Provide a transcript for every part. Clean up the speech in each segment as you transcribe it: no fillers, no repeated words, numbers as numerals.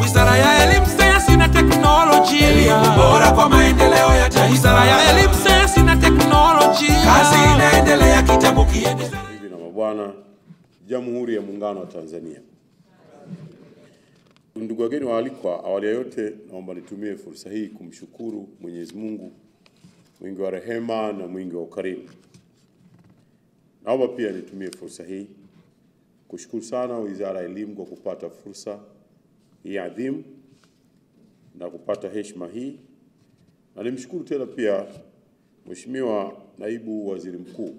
Wizara ya Elimu, Sayansi na Teknolojia, bora kwa maendeleo ya taifa. Wizara ya Elimu, Sayansi na Teknolojia, kazi inaendelea, kitabu kiendelea. Bibi na mabwana, Jamhuri ya Muungano wa Tanzania. Ndugu wageni waalikwa, awali ya yote naomba nitumie fursa hii kumshukuru Mwenyezi Mungu mwingi wa rehema na mwingi wa ukarimu. Naomba pia nitumie fursa hii kushukuru sana Wizara ya Elimu kwa kupata fursa hii adhimu na kupata heshima hii. Na nimshukuru tena pia Mheshimiwa Naibu Waziri Mkuu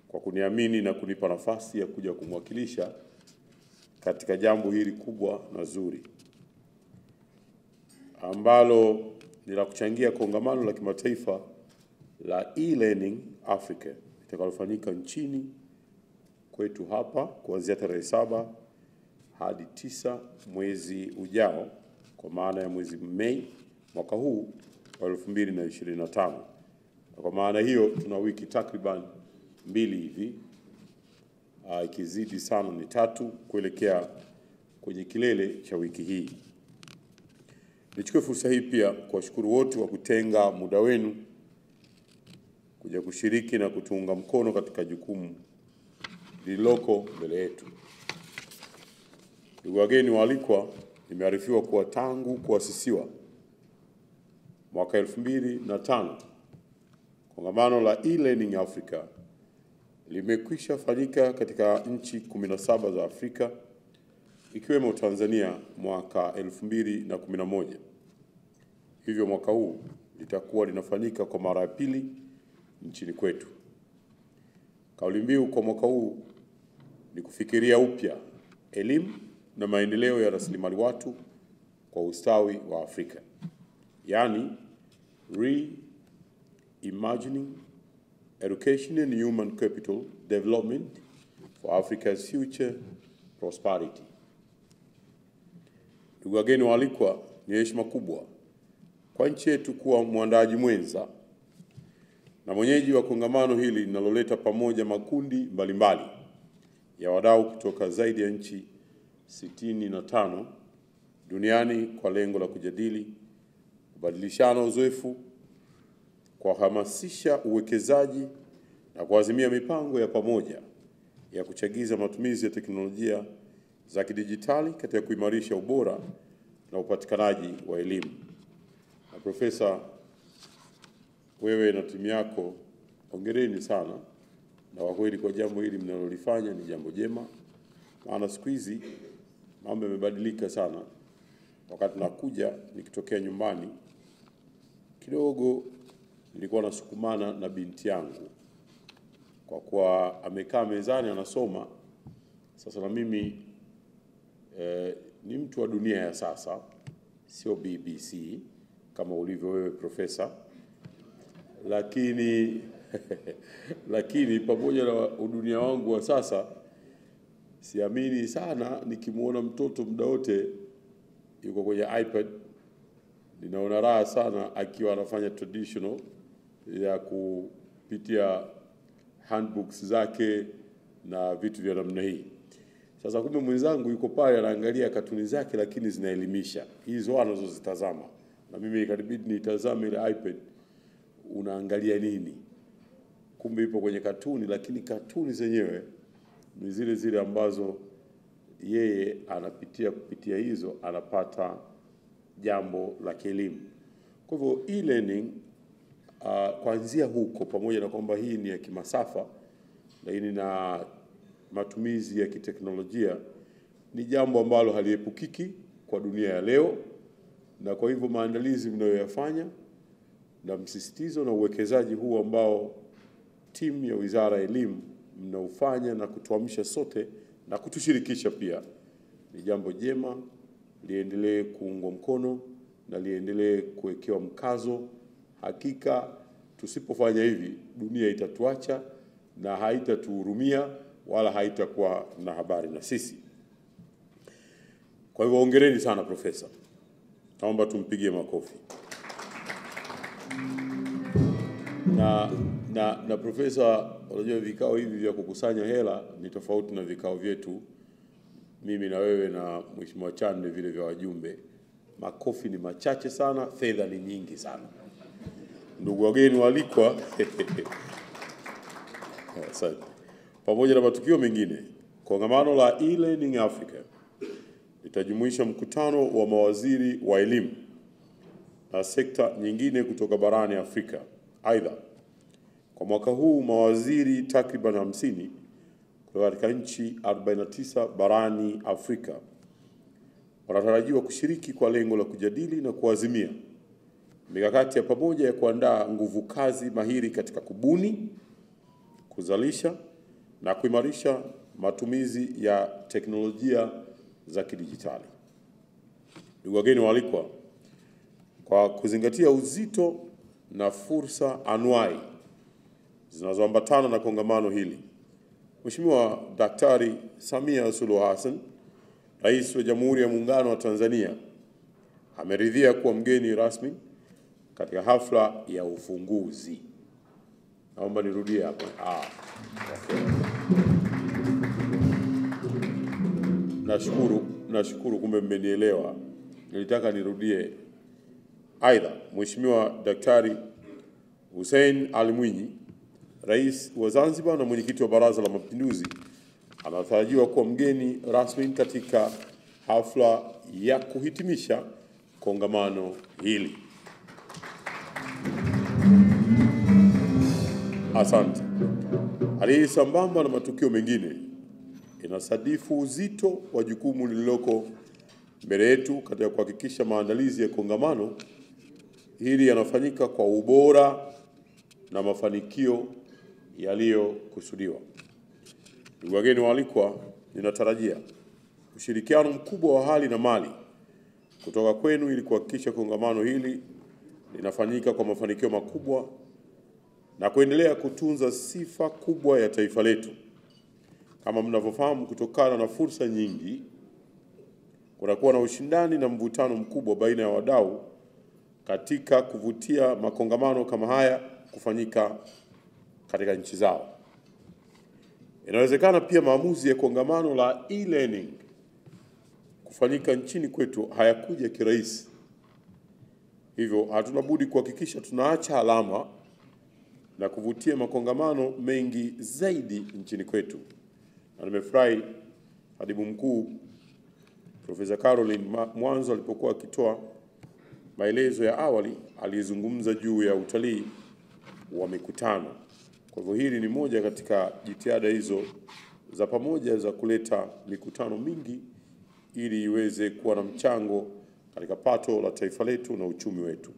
kwa kuniamini na kunipa nafasi ya kuja kumwakilisha katika jambo hili kubwa na zuri ambalo ni la kuchangia kongamano la kimataifa la e-learning Africa litakalofanyika nchini kwetu hapa kuanzia tarehe 7 hadi 9 mwezi ujao, kwa maana ya mwezi Mei mwaka huu wa 2025. Na kwa maana hiyo tuna wiki takriban 2 hivi, ikizidi sana ni 3 kuelekea kwenye kilele cha wiki hii. Nichukue fursa hii pia kuwashukuru wote wa kutenga muda wenu kuja kushiriki na kutuunga mkono katika jukumu lililoko mbele yetu. Ndugu wageni waalikwa, nimearifiwa kuwa tangu kuasisiwa mwaka 2005 kongamano la e-learning Africa limekwisha fanyika katika nchi 17 za Afrika ikiwemo Tanzania mwaka 2011. Hivyo mwaka huu litakuwa linafanyika kwa mara ya pili nchini kwetu. Kauli mbiu kwa mwaka huu ni kufikiria upya elimu na maendeleo ya rasilimali watu kwa ustawi wa Afrika. Yaani Reimagining Education and Human Capital Development for Africa's Future Prosperity. Ndugu wageni waalikwa, ni heshima kubwa kwa nchi yetu kuwa mwandaji mwenza na mwenyeji wa kongamano hili linaloleta pamoja makundi mbalimbali ya wadau kutoka zaidi ya nchi 65 duniani kwa lengo la kujadili, kubadilishana uzoefu, kuhamasisha uwekezaji na kuazimia mipango ya pamoja ya kuchagiza matumizi ya teknolojia za kidijitali katika kuimarisha ubora na upatikanaji wa elimu. Na Profesa, wewe na timu yako, hongereni sana, na kwa kweli kwa jambo hili mnalolifanya ni jambo jema, maana siku hizi mambo yamebadilika sana. Wakati nakuja nikitokea nyumbani kidogo nilikuwa nasukumana na binti yangu kwa kuwa amekaa mezani anasoma. Sasa na mimi ni mtu wa dunia ya sasa, sio BBC kama ulivyo wewe Profesa, lakini pamoja na udunia wangu wa sasa, siamini sana nikimuona mtoto muda wote yuko kwenye iPad. Ninaona raha sana akiwa anafanya traditional ya kupitia handbooks zake na vitu vya namna hii. Sasa kumbe mwenzangu yuko pale anaangalia katuni zake lakini zinaelimisha. Hizo anazozitazama. Na mimi ikanibidi nitazame ile iPad, unaangalia nini? Kumbe ipo kwenye katuni, lakini katuni zenyewe ni zile zile ambazo yeye anapitia, kupitia hizo anapata jambo la kielimu. Kwa hivyo e-learning kuanzia huko, pamoja na kwamba hii ni ya kimasafa lakini na matumizi ya kiteknolojia, ni jambo ambalo haliepukiki kwa dunia ya leo. Na kwa hivyo maandalizi mnayoyafanya na msisitizo na uwekezaji huu ambao timu ya Wizara ya Elimu mnaufanya na kutuamsha sote na kutushirikisha pia, ni jambo jema, liendelee kuungwa mkono na liendelee kuwekewa mkazo. Hakika tusipofanya hivi dunia itatuacha na haitatuhurumia wala haitakuwa na habari na sisi. Kwa hivyo hongereni sana Profesa. Naomba tumpigie makofi. na profesa, unajua vikao hivi vya kukusanya hela ni tofauti na vikao vyetu mimi na wewe na Mheshimiwa Chande vile vya wajumbe. Makofi ni machache sana, fedha ni nyingi sana. Ndugu wageni waalikwa, asante. Pamoja na matukio mengine, kongamano la e-Learning Africa litajumuisha mkutano wa mawaziri wa elimu na sekta nyingine kutoka barani Afrika. Aidha, kwa mwaka huu mawaziri takriban 50 kutoka katika nchi 49 barani Afrika wanatarajiwa kushiriki kwa lengo la kujadili na kuazimia mikakati ya pamoja ya kuandaa nguvu kazi mahiri katika kubuni, kuzalisha na kuimarisha matumizi ya teknolojia za kidijitali. Ndugu wageni waalikwa, kwa kuzingatia uzito na fursa anuai zinazoambatana na kongamano hili, Mheshimiwa Daktari Samia Suluhu Hassan, Rais wa Jamhuri ya Muungano wa Tanzania, ameridhia kuwa mgeni rasmi katika hafla ya ufunguzi. Naomba nirudie hapo. Nashukuru kumbe mmenielewa. Nilitaka nirudie. Aidha, Mheshimiwa Daktari Hussein Ali Mwinyi, Rais wa Zanzibar na mwenyekiti wa Baraza la Mapinduzi, anatarajiwa kuwa mgeni rasmi katika hafla ya kuhitimisha kongamano hili. Asante. Hali hii sambamba na matukio mengine inasadifu uzito wa jukumu lililoko mbele yetu katika kuhakikisha maandalizi ya kongamano hili yanafanyika kwa ubora na mafanikio yaliyokusudiwa. Ndugu wageni waalikwa, ninatarajia ushirikiano mkubwa wa hali na mali kutoka kwenu ili kuhakikisha kongamano hili linafanyika kwa mafanikio makubwa na kuendelea kutunza sifa kubwa ya taifa letu. Kama mnavyofahamu, kutokana na fursa nyingi, kunakuwa na ushindani na mvutano mkubwa baina ya wadau katika kuvutia makongamano kama haya kufanyika katika nchi zao. Inawezekana pia maamuzi ya kongamano la e-learning kufanyika nchini kwetu hayakuja kirahisi. Hivyo hatuna budi kuhakikisha tunaacha alama na kuvutia makongamano mengi zaidi nchini kwetu. Na nimefurahi Katibu Mkuu Profesa Caroline mwanzo alipokuwa akitoa maelezo ya awali, alizungumza juu ya utalii wa mikutano. Kwa hivyo hili ni moja katika jitihada hizo za pamoja za kuleta mikutano mingi ili iweze kuwa na mchango katika pato la taifa letu na uchumi wetu.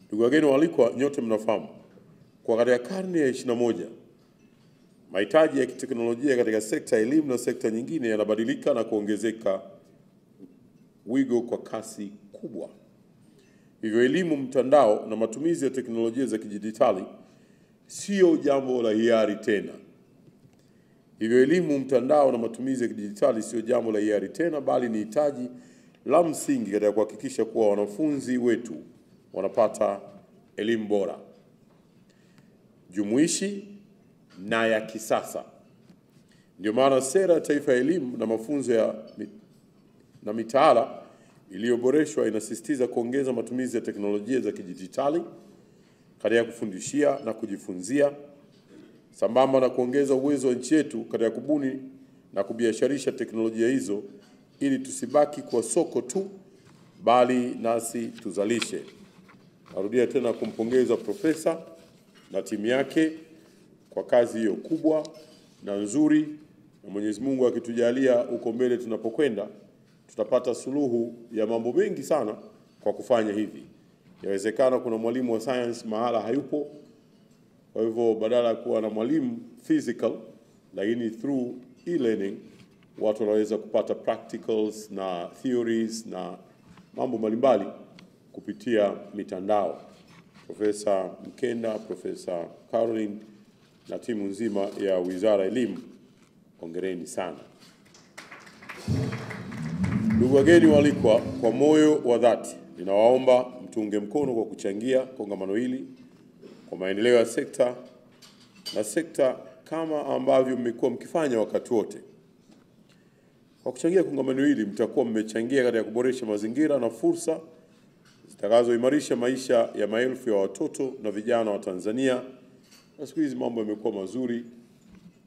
Ndugu wageni waalikwa, nyote mnafahamu kwa katika karne ya 21 mahitaji ya kiteknolojia katika sekta ya elimu na sekta nyingine yanabadilika na kuongezeka wigo kwa kasi kubwa. Hivyo elimu mtandao na matumizi ya teknolojia za kidijitali sio jambo la hiari tena. Bali ni hitaji la msingi katika kuhakikisha kuwa wanafunzi wetu wanapata elimu bora, jumuishi na ya kisasa. Ndio maana sera ya taifa ya elimu na mafunzo na mitaala iliyoboreshwa inasisitiza kuongeza matumizi ya teknolojia za kidijitali katika kufundishia na kujifunzia, sambamba na kuongeza uwezo wa nchi yetu katika kubuni na kubiasharisha teknolojia hizo ili tusibaki kwa soko tu, bali nasi tuzalishe. Narudia tena kumpongeza profesa na timu yake kwa kazi hiyo kubwa na nzuri, na Mwenyezi Mungu akitujalia huko mbele tunapokwenda tutapata suluhu ya mambo mengi sana kwa kufanya hivi. Yawezekana kuna mwalimu wa science mahala hayupo, kwa hivyo badala ya kuwa na mwalimu physical, lakini through e-learning watu wanaweza kupata practicals na theories na mambo mbalimbali kupitia mitandao. Profesa Mkenda, Profesa Caroline na timu nzima ya Wizara ya Elimu, hongereni sana. Ndugu wageni waalikwa, kwa moyo wa dhati ninawaomba mtuunge mkono kwa kuchangia kongamano hili kwa maendeleo ya sekta na sekta kama ambavyo mmekuwa mkifanya wakati wote. Kwa kuchangia kongamano hili, mtakuwa mmechangia katika kuboresha mazingira na fursa zitakazoimarisha maisha ya maelfu ya watoto na vijana wa Tanzania. Na siku hizi mambo yamekuwa mazuri,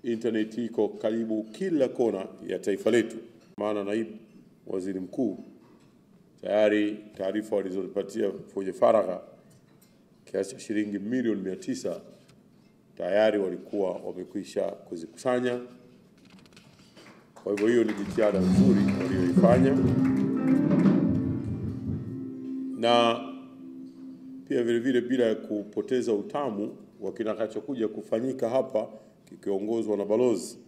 internet iko karibu kila kona ya taifa letu. Maana naibu waziri mkuu tayari taarifa walizopatia kwenye faragha kiasi cha shilingi milioni 900 tayari walikuwa wamekwisha kuzikusanya. Kwa hivyo hiyo ni jitihada nzuri walioifanya, na pia vile vile bila kupoteza utamu wa kinakachokuja kufanyika hapa kikiongozwa na balozi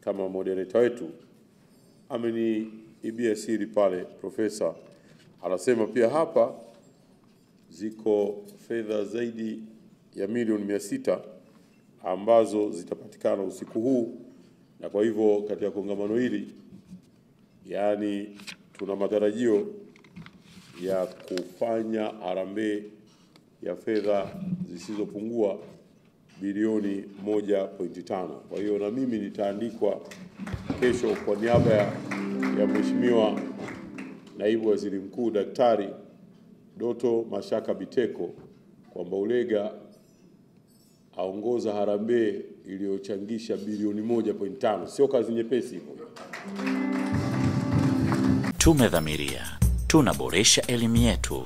kama moderator wetu ameniibia siri pale. Profesa anasema pia hapa ziko fedha zaidi ya milioni 600 ambazo zitapatikana usiku huu, na kwa hivyo katika kongamano hili yani tuna matarajio ya kufanya harambee ya fedha zisizopungua bilioni 1.5. Kwa hiyo na mimi nitaandikwa kesho kwa niaba ya Mheshimiwa Naibu Waziri Mkuu Daktari Doto Mashaka Biteko kwamba Ulega aongoza harambee iliyochangisha bilioni 1.5. Sio kazi nyepesi hiyo. Tumedhamiria, tunaboresha elimu yetu.